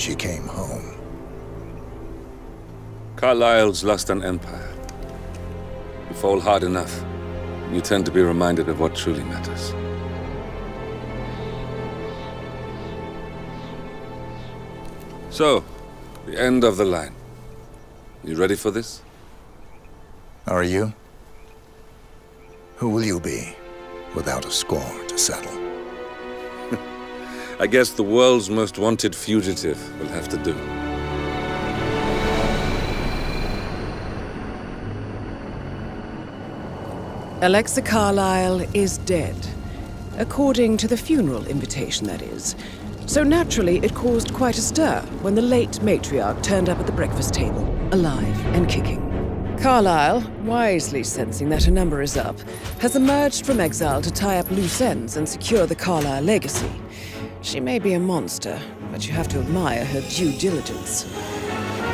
she came home. Carlisle's lost an empire. You fall hard enough, you tend to be reminded of what truly matters. So, the end of the line. You ready for this? Are you? Who will you be, without a score to settle? I guess the world's most wanted fugitive will have to do. Alexa Carlisle is dead. According to the funeral invitation, that is. So naturally, it caused quite a stir when the late matriarch turned up at the breakfast table, alive and kicking. Carlisle, wisely sensing that her number is up, has emerged from exile to tie up loose ends and secure the Carlisle legacy. She may be a monster, but you have to admire her due diligence.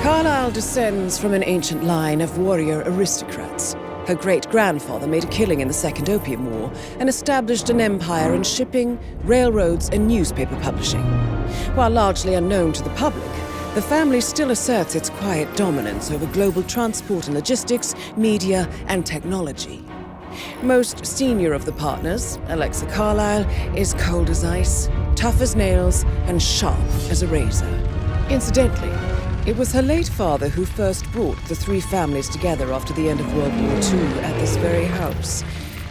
Carlisle descends from an ancient line of warrior aristocrats. Her great-grandfather made a killing in the Second Opium War and established an empire in shipping, railroads, and newspaper publishing. While largely unknown to the public, the family still asserts its quiet dominance over global transport and logistics, media, and technology. Most senior of the partners, Alexa Carlisle, is cold as ice, tough as nails, and sharp as a razor. Incidentally, it was her late father who first brought the three families together after the end of World War II at this very house,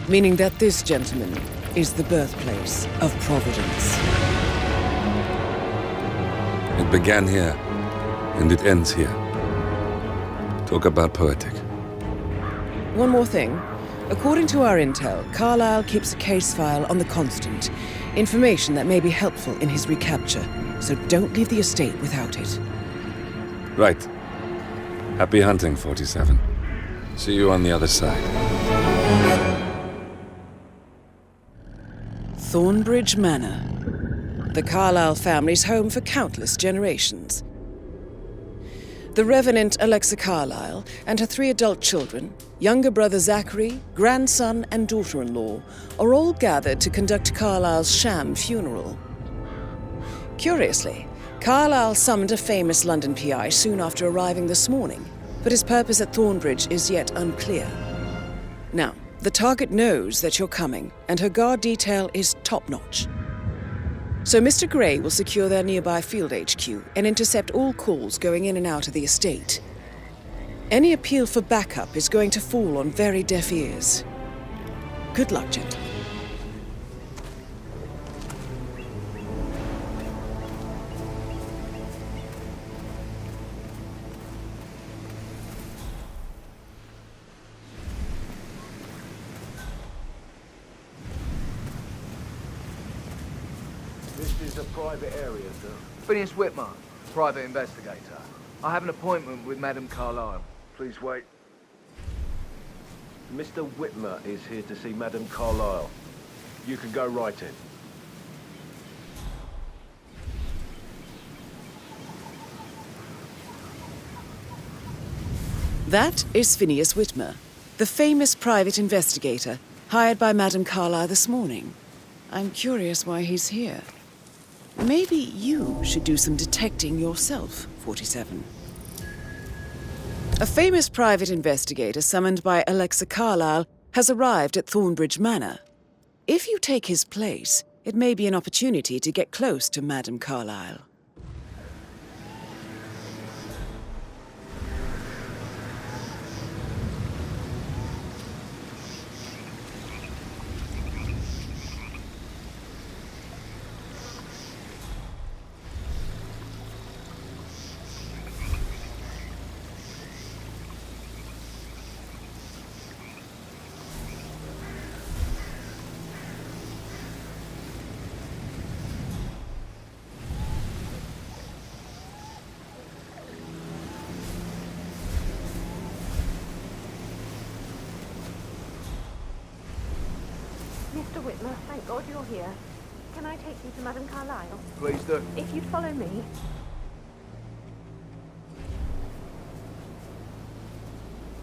meaning that this gentleman is the birthplace of Providence. It began here, and it ends here. Talk about poetic. One more thing. According to our intel, Carlisle keeps a case file on the Constant, information that may be helpful in his recapture, so don't leave the estate without it. Right. Happy hunting, 47. See you on the other side. Thornbridge Manor. The Carlisle family's home for countless generations. The Revenant Alexa Carlisle and her 3 adult children, younger brother Zachary, grandson and daughter-in-law, are all gathered to conduct Carlisle's sham funeral. Curiously, Carlisle summoned a famous London PI soon after arriving this morning, but his purpose at Thornbridge is yet unclear. Now, the target knows that you're coming, and her guard detail is top-notch. So Mr. Gray will secure their nearby field HQ and intercept all calls going in and out of the estate. Any appeal for backup is going to fall on very deaf ears. Good luck, gentlemen. This is a private area, sir. Phineas Whitmer, private investigator. I have an appointment with Madame Carlisle. Please wait. Mr. Whitmer is here to see Madame Carlisle. You can go right in. That is Phineas Whitmer, the famous private investigator hired by Madame Carlisle this morning. I'm curious why he's here. Maybe you should do some detecting yourself, 47. A famous private investigator summoned by Alexa Carlisle has arrived at Thornbridge Manor. If you take his place, it may be an opportunity to get close to Madame Carlisle. Mr. Whitmer, thank God you're here. Can I take you to Madame Carlisle? Please do. If you'd follow me.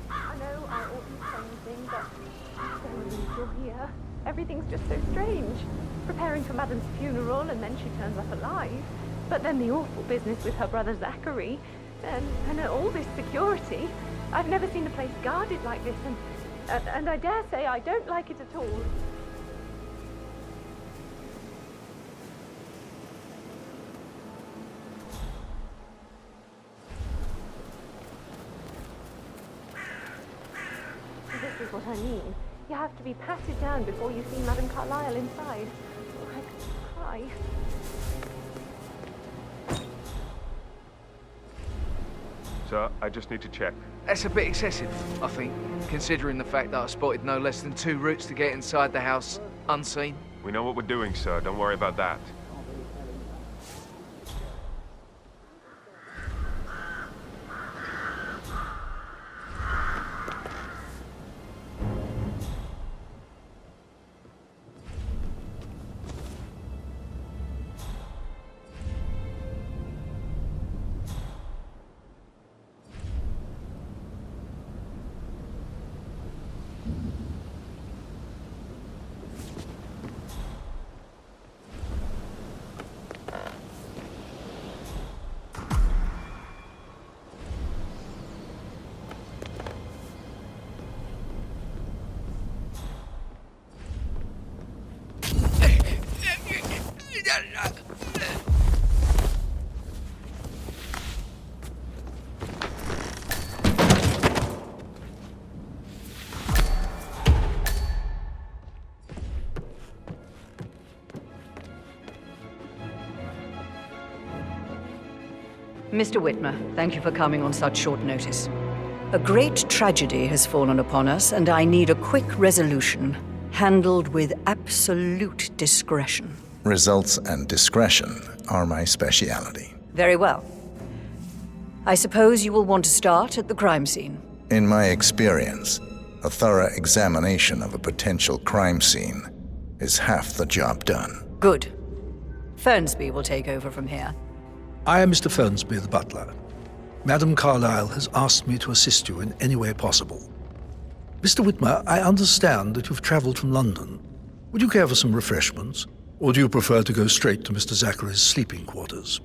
I know I oughtn't say anything, but I'm so relieved you're here. Everything's just so strange. Preparing for Madame's funeral and then she turns up alive. But then the awful business with her brother Zachary, and all this security. I've never seen a place guarded like this, and I dare say I don't like it at all. This is what I mean. You have to be patted down before you see Madame Carlisle inside. Oh, I could cry. Sir, I just need to check. That's a bit excessive, I think, considering the fact that I spotted no less than 2 routes to get inside the house unseen. We know what we're doing, sir. Don't worry about that. Mr. Whitmer, thank you for coming on such short notice. A great tragedy has fallen upon us, and I need a quick resolution, handled with absolute discretion. Results and discretion are my speciality. Very well. I suppose you will want to start at the crime scene. In my experience, a thorough examination of a potential crime scene is half the job done. Good. Fernsby will take over from here. I am Mr. Fernsby, the butler. Madame Carlisle has asked me to assist you in any way possible. Mr. Whitmer, I understand that you've traveled from London. Would you care for some refreshments? Or do you prefer to go straight to Mr. Zachary's sleeping quarters?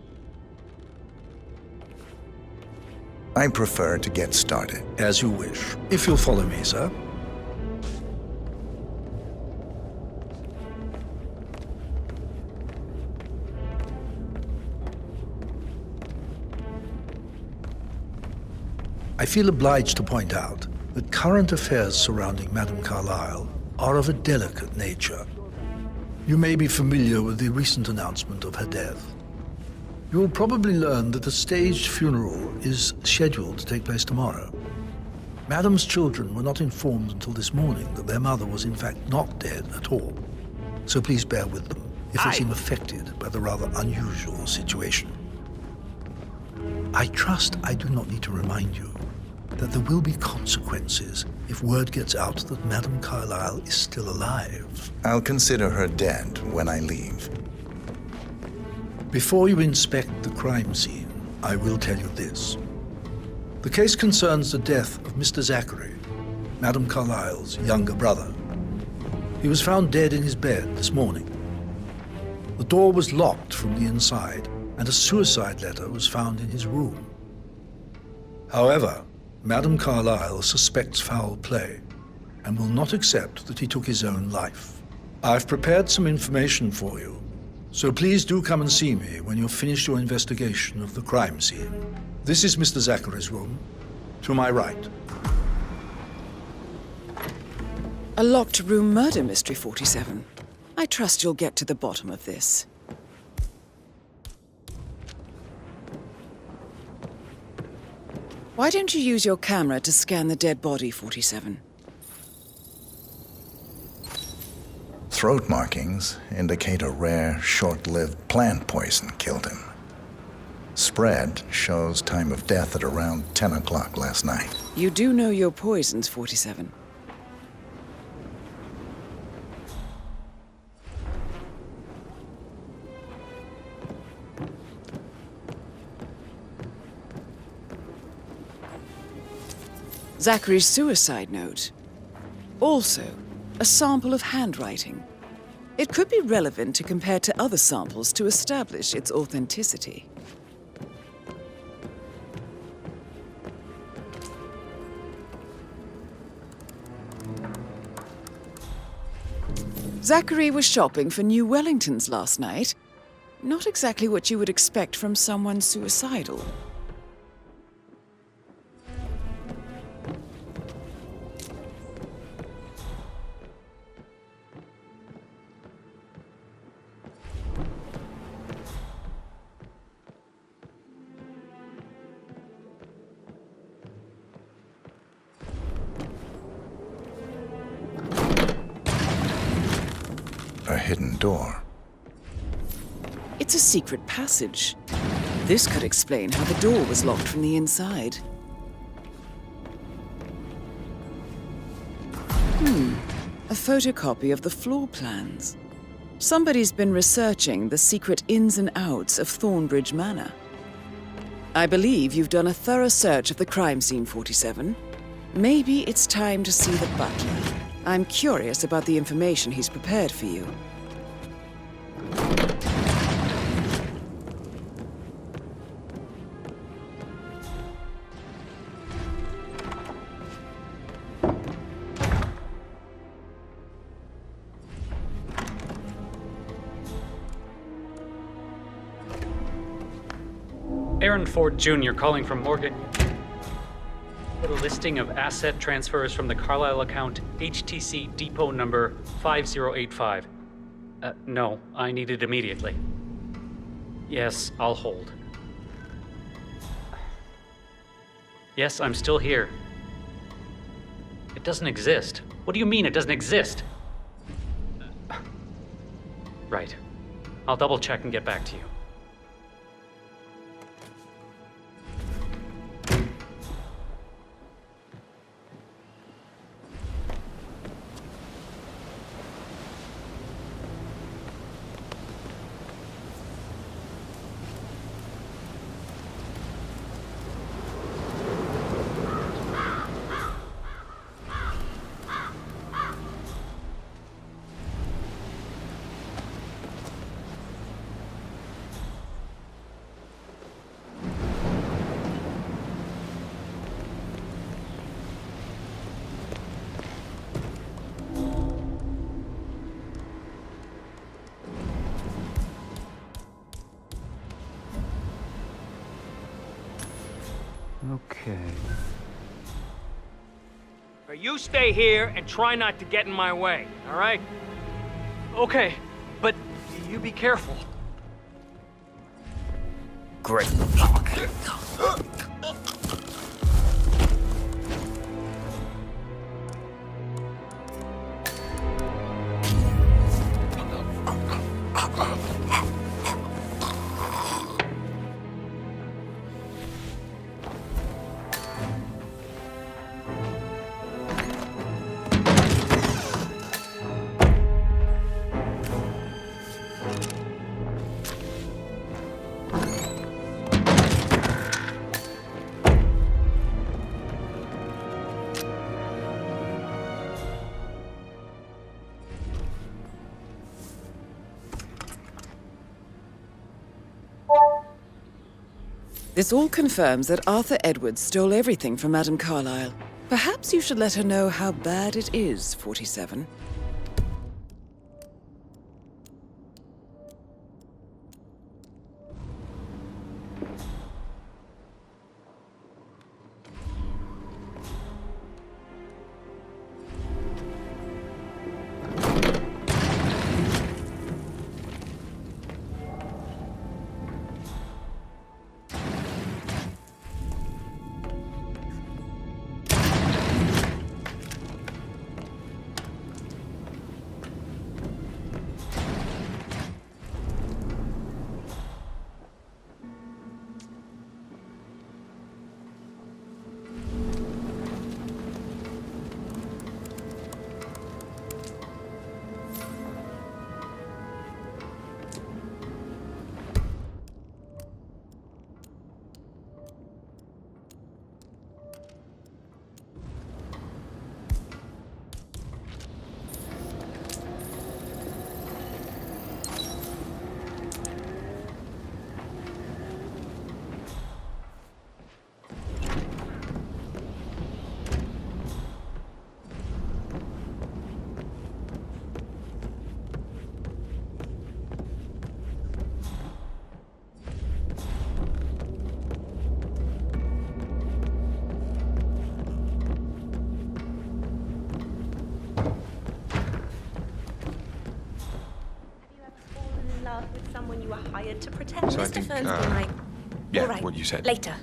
I prefer to get started. As you wish. If you'll follow me, sir. I feel obliged to point out that current affairs surrounding Madame Carlisle are of a delicate nature. You may be familiar with the recent announcement of her death. You will probably learn that a staged funeral is scheduled to take place tomorrow. Madame's children were not informed until this morning that their mother was in fact not dead at all. So please bear with them if they seem affected by the rather unusual situation. I trust I do not need to remind you that there will be consequences if word gets out that Madame Carlisle is still alive. I'll consider her dead when I leave. Before you inspect the crime scene, I will tell you this. The case concerns the death of Mr. Zachary, Madame Carlisle's younger brother. He was found dead in his bed this morning. The door was locked from the inside, and a suicide letter was found in his room. However, Madame Carlisle suspects foul play and will not accept that he took his own life. I've prepared some information for you, so please do come and see me when you've finished your investigation of the crime scene. This is Mr. Zachary's room, to my right. A locked room murder mystery, 47. I trust you'll get to the bottom of this. Why don't you use your camera to scan the dead body, 47? Throat markings indicate a rare, short-lived plant poison killed him. Spread shows time of death at around 10 o'clock last night. You do know your poisons, 47. Zachary's suicide note. Also, a sample of handwriting. It could be relevant to compare to other samples to establish its authenticity. Zachary was shopping for new Wellingtons last night. Not exactly what you would expect from someone suicidal. A hidden door. It's a secret passage. This could explain how the door was locked from the inside. A photocopy of the floor plans. Somebody's been researching the secret ins and outs of Thornbridge Manor. I believe you've done a thorough search of the crime scene, 47. Maybe it's time to see the butler. I'm curious about the information he's prepared for you. Aaron Ford Jr. calling from Morgan. A listing of asset transfers from the Carlisle account, HTC depot number 5085. No, I need it immediately. Yes, I'll hold. Yes, I'm still here. It doesn't exist. What do you mean it doesn't exist? Right. I'll double check and get back to you. Okay. You stay here and try not to get in my way, all right? Okay, but you be careful. Great. This all confirms that Arthur Edwards stole everything from Madame Carlisle. Perhaps you should let her know how bad it is, 47. hired to protect. So I Mr. think, Fern's been like, yeah, all right, what you said. later.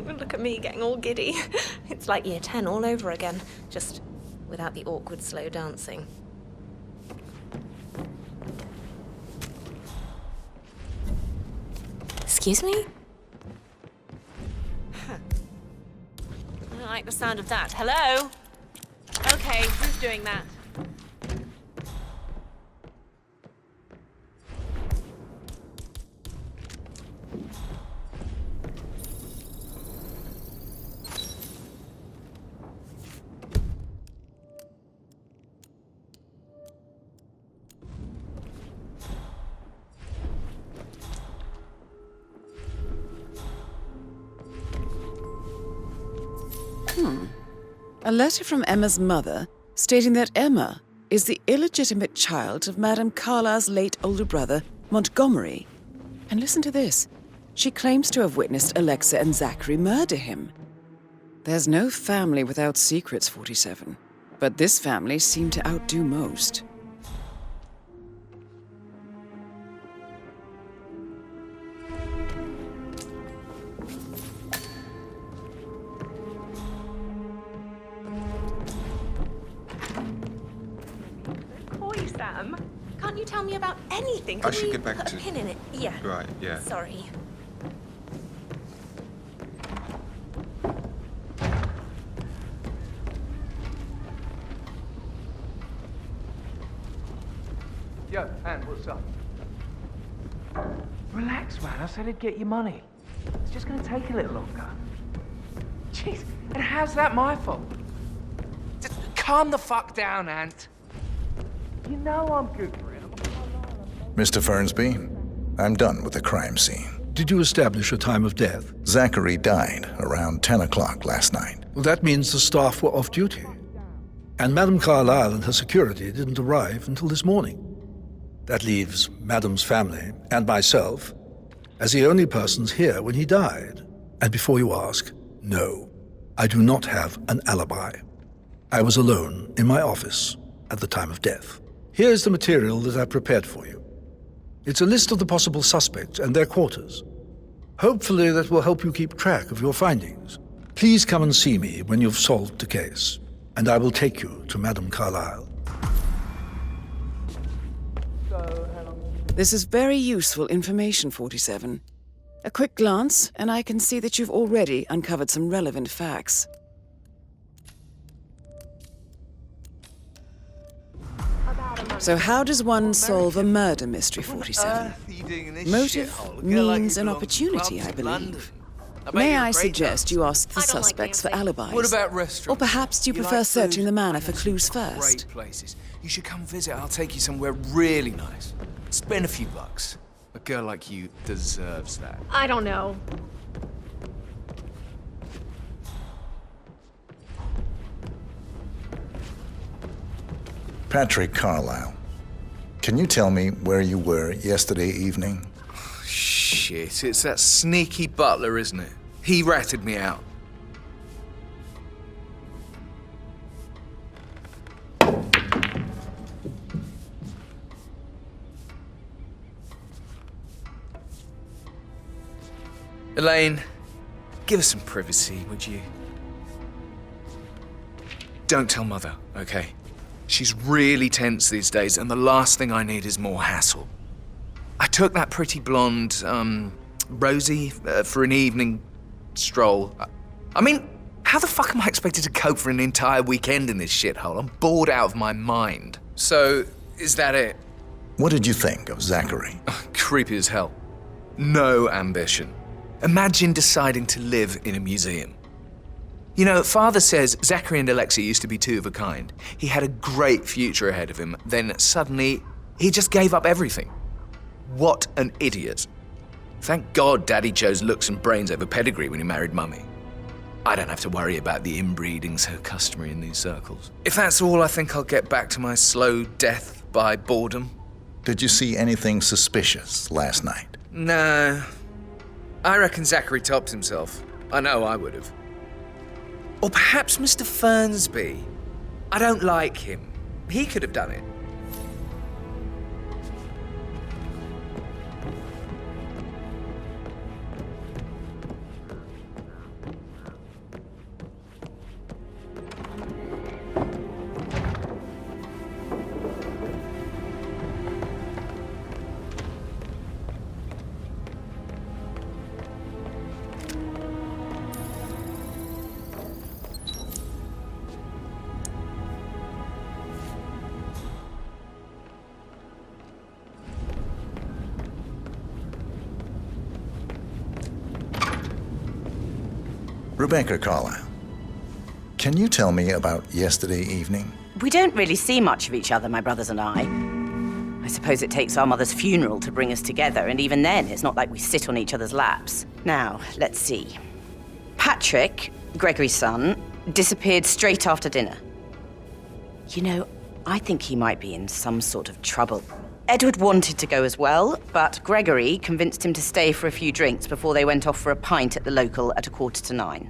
Look at me getting all giddy. It's like year 10 all over again, just without the awkward slow dancing. Excuse me? Huh. I don't like the sound of that. Hello? Okay, who's doing that? A letter from Emma's mother stating that Emma is the illegitimate child of Madame Carlisle's late older brother, Montgomery. And listen to this. She claims to have witnessed Alexa and Zachary murder him. There's no family without secrets, 47. But this family seemed to outdo most. Sam, can't you tell me about anything? I should get back put to... a pin in it? Yeah. Right, yeah. Sorry. Yo, Anne, what's up? Relax, man. I said I'd get you money. It's just gonna take a little longer. Jeez, and how's that my fault? Just calm the fuck down, Ant. You know I'm good for it. Mr. Fernsby, I'm done with the crime scene. Did you establish a time of death? Zachary died around 10 o'clock last night. Well, that means the staff were off duty. And Madame Carlisle and her security didn't arrive until this morning. That leaves Madame's family and myself as the only persons here when he died. And before you ask, no, I do not have an alibi. I was alone in my office at the time of death. Here's the material that I prepared for you. It's a list of the possible suspects and their quarters. Hopefully that will help you keep track of your findings. Please come and see me when you've solved the case, and I will take you to Madame Carlisle. This is very useful information, 47. A quick glance, and I can see that you've already uncovered some relevant facts. So how does one solve a murder mystery, 47? Motive, means, and opportunity, I believe. May I suggest you ask the suspects for alibis? What about restaurants? Or perhaps do you prefer searching the manor for clues first? Great places. You should come visit. I'll take you somewhere really nice. Spend a few bucks. A girl like you deserves that. I don't know. Patrick Carlisle, can you tell me where you were yesterday evening? Shit, it's that sneaky butler, isn't it? He ratted me out. Elaine, give us some privacy, would you? Don't tell Mother, okay? She's really tense these days, and the last thing I need is more hassle. I took that pretty blonde, Rosie, for an evening stroll. I mean, how the fuck am I expected to cope for an entire weekend in this shithole? I'm bored out of my mind. So, is that it? What did you think of Zachary? Creepy as hell. No ambition. Imagine deciding to live in a museum. You know, Father says Zachary and Alexa used to be two of a kind. He had a great future ahead of him, then suddenly, he just gave up everything. What an idiot. Thank God Daddy chose looks and brains over pedigree when he married Mummy. I don't have to worry about the inbreeding so customary in these circles. If that's all, I think I'll get back to my slow death by boredom. Did you see anything suspicious last night? No. I reckon Zachary topped himself. I know I would have. Or perhaps Mr. Fernsby. I don't like him. He could have done it. Rebecca Carlisle, can you tell me about yesterday evening? We don't really see much of each other, my brothers and I. I suppose it takes our mother's funeral to bring us together, and even then, it's not like we sit on each other's laps. Now, let's see. Patrick, Gregory's son, disappeared straight after dinner. You know, I think he might be in some sort of trouble. Edward wanted to go as well, but Gregory convinced him to stay for a few drinks before they went off for a pint at the local at 9:15.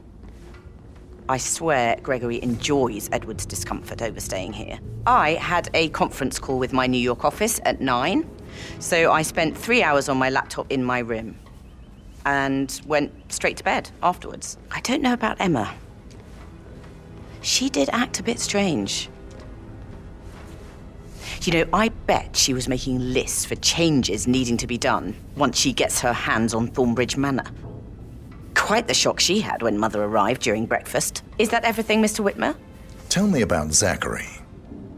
I swear Gregory enjoys Edward's discomfort overstaying here. I had a conference call with my New York office at 9, so I spent 3 hours on my laptop in my room and went straight to bed afterwards. I don't know about Emma. She did act a bit strange. You know, I bet she was making lists for changes needing to be done once she gets her hands on Thornbridge Manor. Quite the shock she had when Mother arrived during breakfast. Is that everything, Mr. Whitmer? Tell me about Zachary.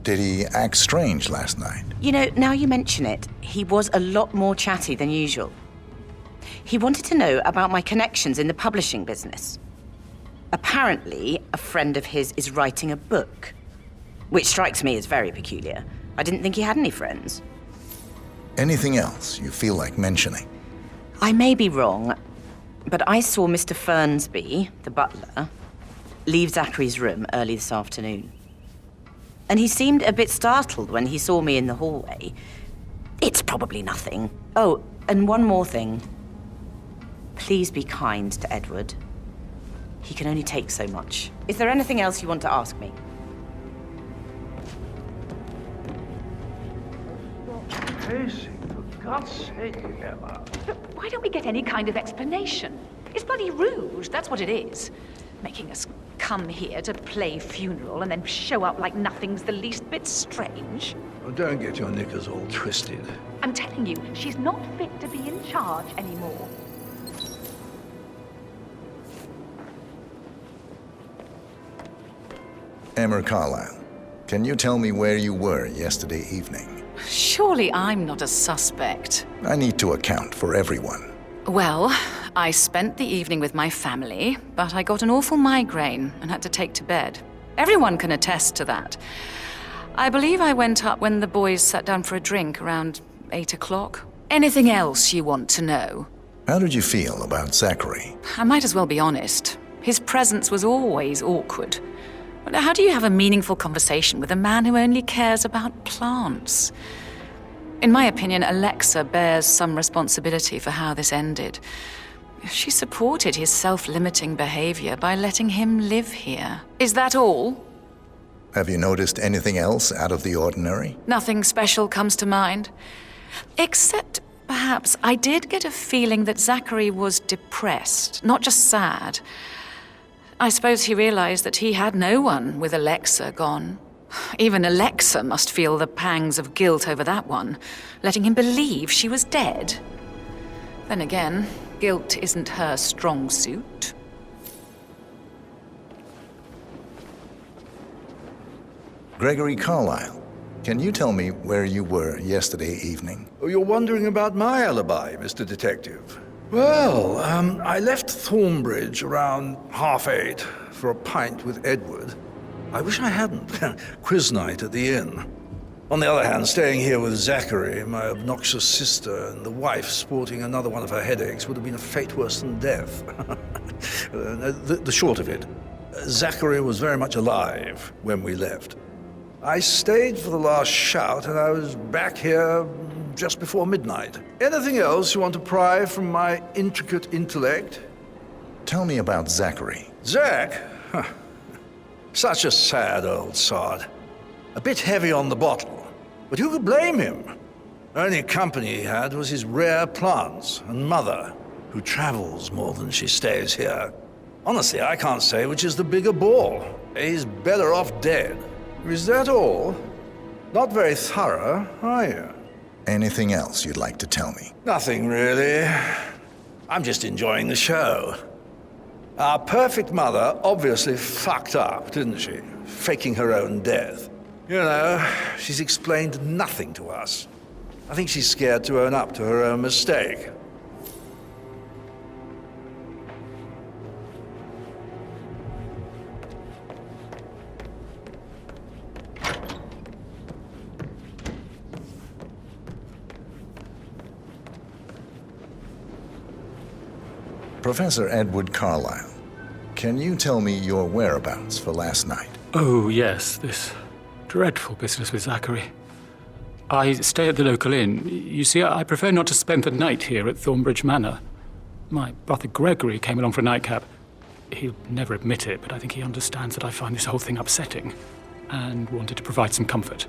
Did he act strange last night? You know, now you mention it, he was a lot more chatty than usual. He wanted to know about my connections in the publishing business. Apparently, a friend of his is writing a book, which strikes me as very peculiar. I didn't think he had any friends. Anything else you feel like mentioning? I may be wrong, but I saw Mr. Fernsby, the butler, leave Zachary's room early this afternoon. And he seemed a bit startled when he saw me in the hallway. It's probably nothing. Oh, and one more thing. Please be kind to Edward. He can only take so much. Is there anything else you want to ask me? Pacing, for God's sake, Emma. But why don't we get any kind of explanation? It's bloody rude, that's what it is. Making us come here to play funeral and then show up like nothing's the least bit strange. Oh, don't get your knickers all twisted. I'm telling you, she's not fit to be in charge anymore. Emma Carlisle, can you tell me where you were yesterday evening? Surely I'm not a suspect. I need to account for everyone. Well, I spent the evening with my family, but I got an awful migraine and had to take to bed. Everyone can attest to that. I believe I went up when the boys sat down for a drink around 8 o'clock. Anything else you want to know? How did you feel about Zachary? I might as well be honest. His presence was always awkward. But how do you have a meaningful conversation with a man who only cares about plants? In my opinion, Alexa bears some responsibility for how this ended. She supported his self-limiting behavior by letting him live here. Is that all? Have you noticed anything else out of the ordinary? Nothing special comes to mind. Except, perhaps, I did get a feeling that Zachary was depressed, not just sad. I suppose he realized that he had no one with Alexa gone. Even Alexa must feel the pangs of guilt over that one, letting him believe she was dead. Then again, guilt isn't her strong suit. Gregory Carlisle, can you tell me where you were yesterday evening? Oh, you're wondering about my alibi, Mr. Detective. Well, I left Thornbridge around 8:30 for a pint with Edward. I wish I hadn't. Quiz night at the inn. On the other hand, staying here with Zachary, my obnoxious sister, and the wife sporting another one of her headaches would have been a fate worse than death. The short of it, Zachary was very much alive when we left. I stayed for the last shout, and I was back here just before midnight. Anything else you want to pry from my intricate intellect? Tell me about Zachary. Zach? Huh. Such a sad old sod. A bit heavy on the bottle, but who could blame him? The only company he had was his rare plants and mother, who travels more than she stays here. Honestly, I can't say which is the bigger ball. He's better off dead. Is that all? Not very thorough, are you? Anything else you'd like to tell me? Nothing really. I'm just enjoying the show. Our perfect mother obviously fucked up, didn't she? Faking her own death. You know, she's explained nothing to us. I think she's scared to own up to her own mistake. Professor Edward Carlisle, can you tell me your whereabouts for last night? Oh, yes, this dreadful business with Zachary. I stay at the local inn. You see, I prefer not to spend the night here at Thornbridge Manor. My brother Gregory came along for a nightcap. He'll never admit it, but I think he understands that I find this whole thing upsetting and wanted to provide some comfort.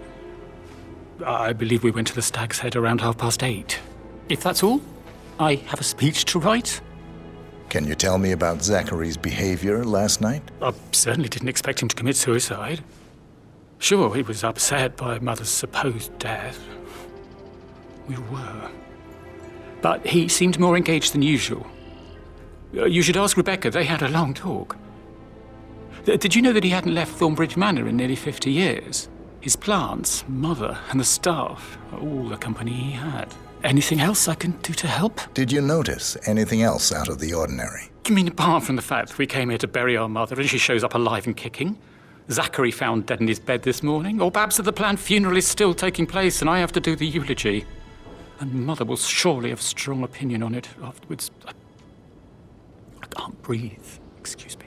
I believe we went to the Stag's Head around 8:30. If that's all, I have a speech to write. Can you tell me about Zachary's behavior last night? I certainly didn't expect him to commit suicide. Sure, he was upset by Mother's supposed death. We were. But he seemed more engaged than usual. You should ask Rebecca. They had a long talk. Did you know that he hadn't left Thornbridge Manor in nearly 50 years? His plants, Mother, and the staff are all the company he had. Anything else I can do to help? Did you notice anything else out of the ordinary? You mean apart from the fact that we came here to bury our mother and she shows up alive and kicking? Zachary found dead in his bed this morning? Or perhaps that the planned funeral is still taking place and I have to do the eulogy? And Mother will surely have a strong opinion on it afterwards. I can't breathe. Excuse me.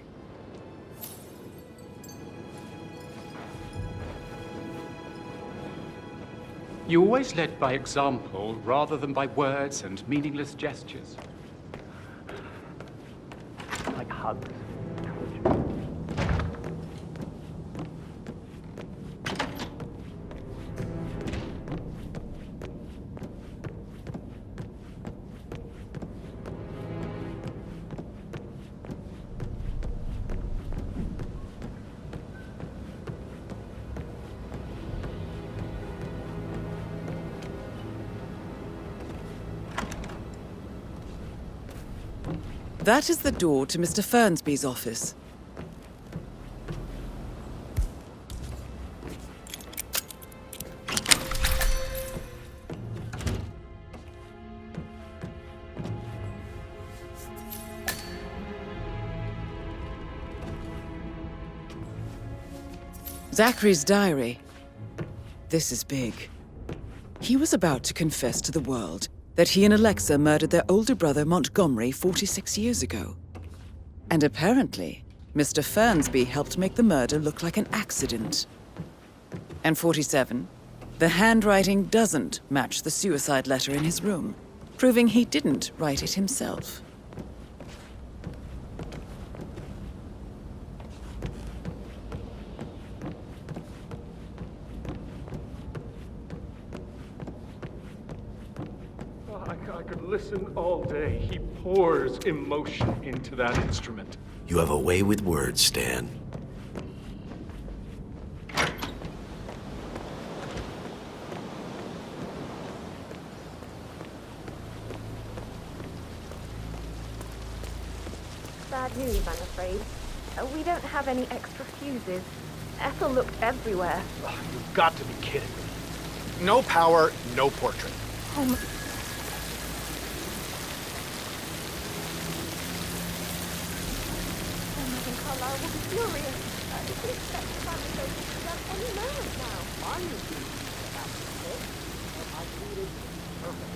You always led by example rather than by words and meaningless gestures. Like hugs. That is the door to Mr. Fernsby's office. Zachary's diary. This is big. He was about to confess to the world that he and Alexa murdered their older brother Montgomery 46 years ago. And apparently, Mr. Fernsby helped make the murder look like an accident. And 47, the handwriting doesn't match the suicide letter in his room, proving he didn't write it himself. I could listen all day. He pours emotion into that instrument. You have a way with words, Stan. Bad news, I'm afraid. We don't have any extra fuses. Ethel looked everywhere. Oh, you've got to be kidding me. No power, no portrait. Oh my... Carlisle will be furious. We expect to find the station done any moment now. I'm about this, but I needed perfect.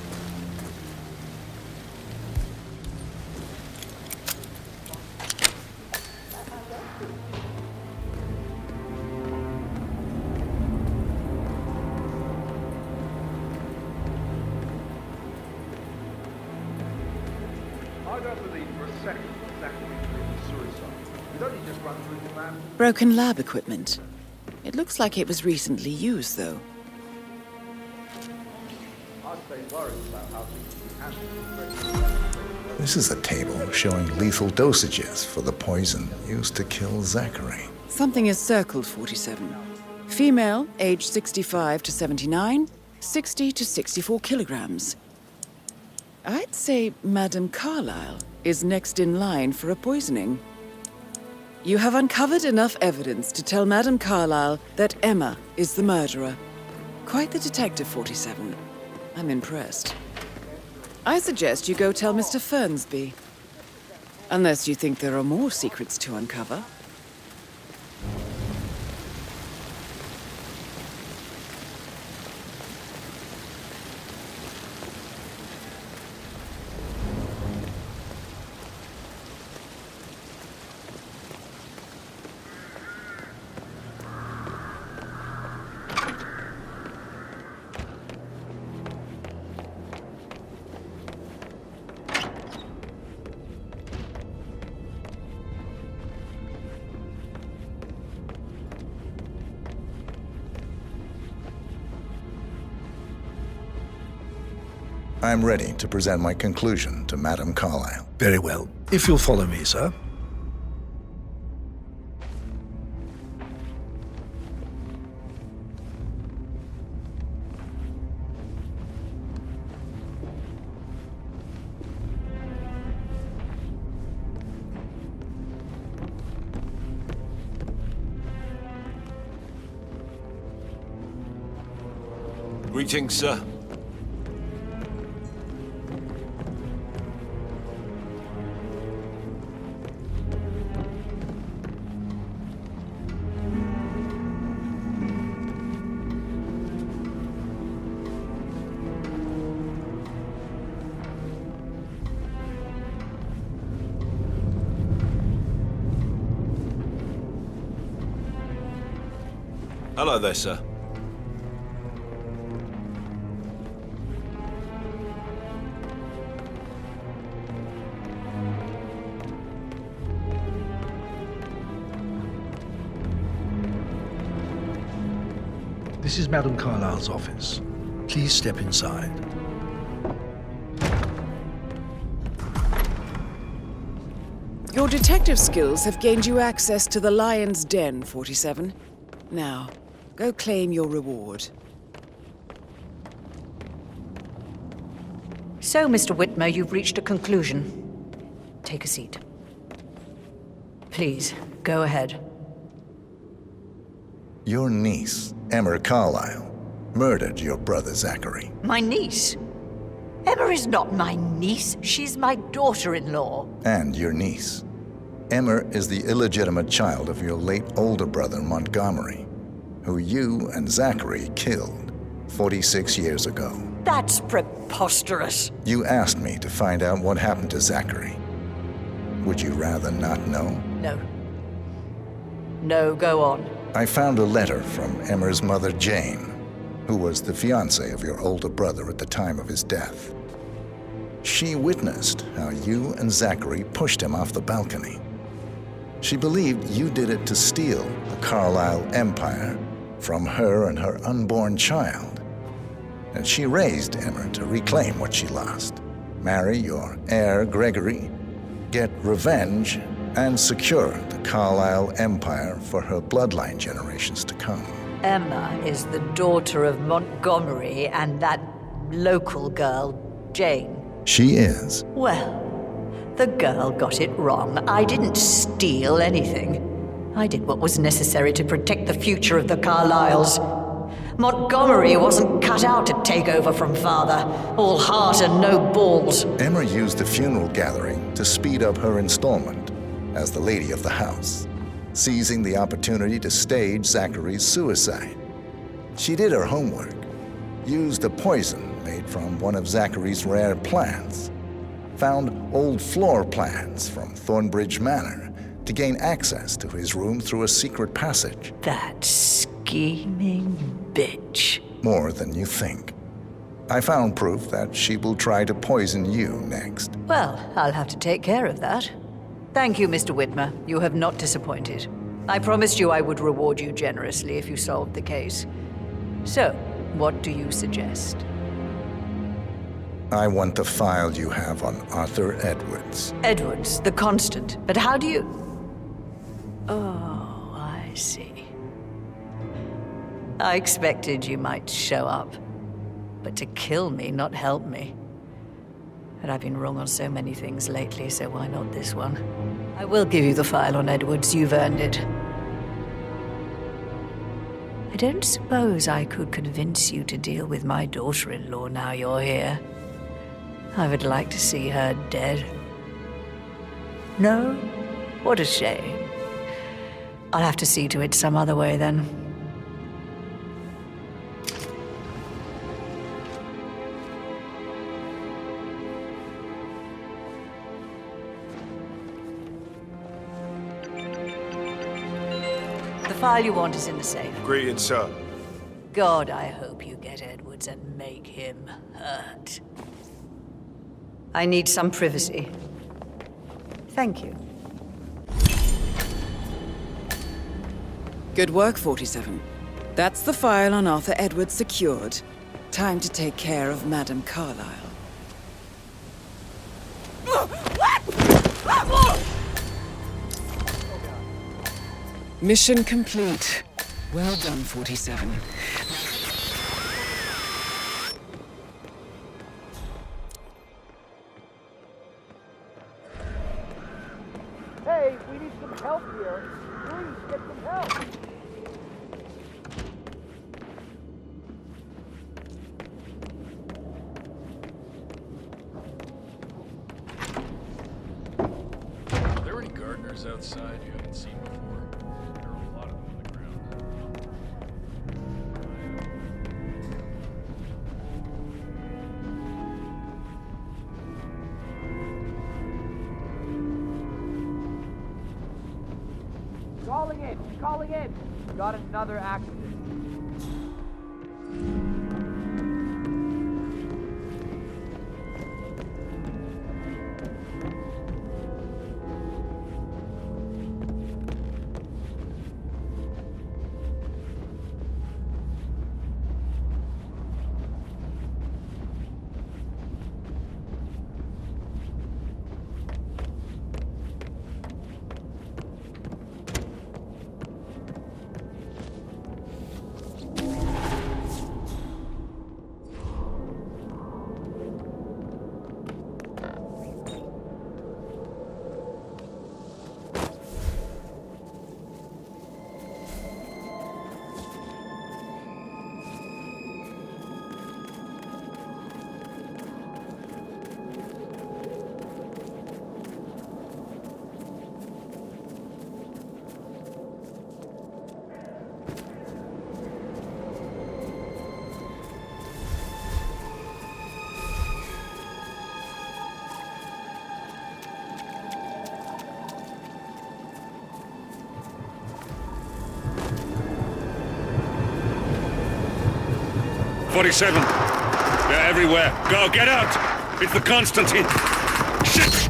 I don't believe for a second that Zachary committed suicide. Broken lab equipment. It looks like it was recently used, though. This is a table showing lethal dosages for the poison used to kill Zachary. Something is circled, 47. Female, age 65 to 79, 60 to 64 kilograms. I'd say Madame Carlisle is next in line for a poisoning. You have uncovered enough evidence to tell Madame Carlisle that Emma is the murderer. Quite the detective, 47. I'm impressed. I suggest you go tell Mr. Fernsby. Unless you think there are more secrets to uncover. I'm ready to present my conclusion to Madame Carlisle. Very well. If you'll follow me, sir. Greetings, sir. Hello there, sir. This is Madame Carlisle's office. Please step inside. Your detective skills have gained you access to the Lion's Den, 47. Now, go claim your reward. So, Mr. Whitmer, you've reached a conclusion. Take a seat. Please, go ahead. Your niece, Emma Carlisle, murdered your brother Zachary. My niece? Emma is not my niece. She's my daughter-in-law. And your niece. Emma is the illegitimate child of your late older brother Montgomery, who you and Zachary killed 46 years ago. That's preposterous. You asked me to find out what happened to Zachary. Would you rather not know? No. No, go on. I found a letter from Emma's mother, Jane, who was the fiancée of your older brother at the time of his death. She witnessed how you and Zachary pushed him off the balcony. She believed you did it to steal the Carlisle empire from her and her unborn child. And she raised Emma to reclaim what she lost, marry your heir, Gregory, get revenge, and secure the Carlisle empire for her bloodline generations to come. Emma is the daughter of Montgomery and that local girl, Jane. She is. Well, the girl got it wrong. I didn't steal anything. I did what was necessary to protect the future of the Carlisles. Montgomery wasn't cut out to take over from father. All heart and no balls. Emma used the funeral gathering to speed up her installment as the lady of the house, seizing the opportunity to stage Zachary's suicide. She did her homework, used a poison made from one of Zachary's rare plants, found old floor plans from Thornbridge Manor to gain access to his room through a secret passage. That scheming bitch. More than you think. I found proof that she will try to poison you next. Well, I'll have to take care of that. Thank you, Mr. Whitmer. You have not disappointed. I promised you I would reward you generously if you solved the case. So, what do you suggest? I want the file you have on Arthur Edwards. Edwards, the Constant. But how do you... Oh, I see. I expected you might show up. But to kill me, not help me. But I've been wrong on so many things lately, so why not this one? I will give you the file on Edwards. You've earned it. I don't suppose I could convince you to deal with my daughter-in-law now you're here. I would like to see her dead. No? What a shame. I'll have to see to it some other way then. The file you want is in the safe. Greetings, sir. God, I hope you get Edwards and make him hurt. I need some privacy. Thank you. Good work, 47. That's the file on Arthur Edwards secured. Time to take care of Madame Carlisle. Mission complete. Well done, 47. Hey, we need some help here. Please, get some help. Are there any gardeners outside you haven't seen before? There are a lot of them on the ground. Calling in. Got another accident. "47. They're everywhere. Go, get out! It's the Constantine. Shit!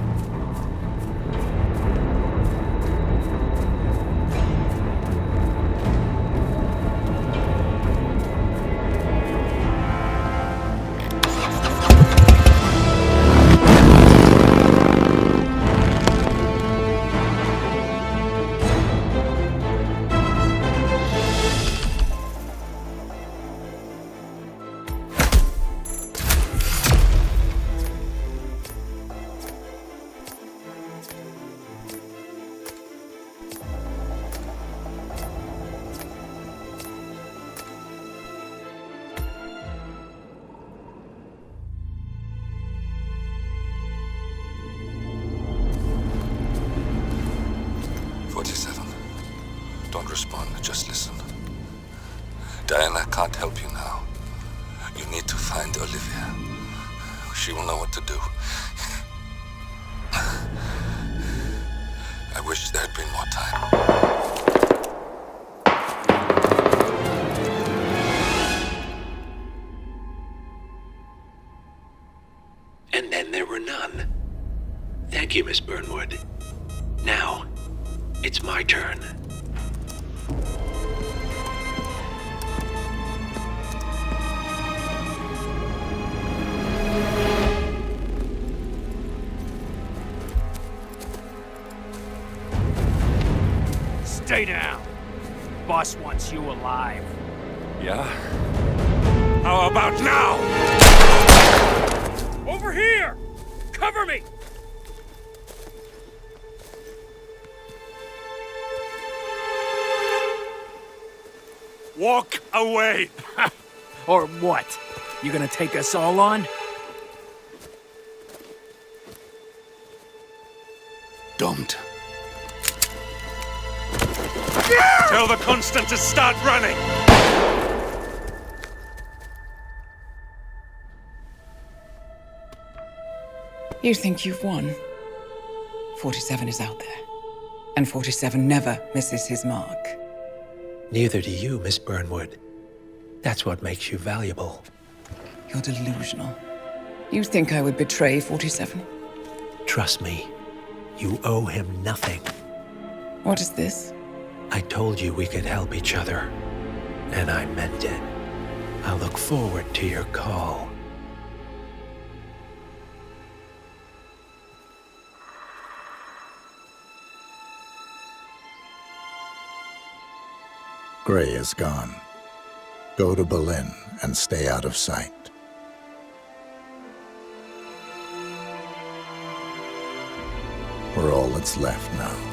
Don't respond, just listen. Diana can't help you now. You need to find Olivia. She will know what to do. I wish there had been more time. And then there were none. Thank you, Miss Burnwood. Now, it's my turn. Stay down. Boss wants you alive. Yeah? How about now? Over here! Cover me! Walk away! Or what? You gonna take us all on? Don't. Tell the Constant to start running! You think you've won? 47 is out there. And 47 never misses his mark. Neither do you, Miss Burnwood. That's what makes you valuable. You're delusional. You think I would betray 47? Trust me, you owe him nothing. What is this? I told you we could help each other, and I meant it. I'll look forward to your call. Gray is gone. Go to Berlin and stay out of sight. We're all that's left now.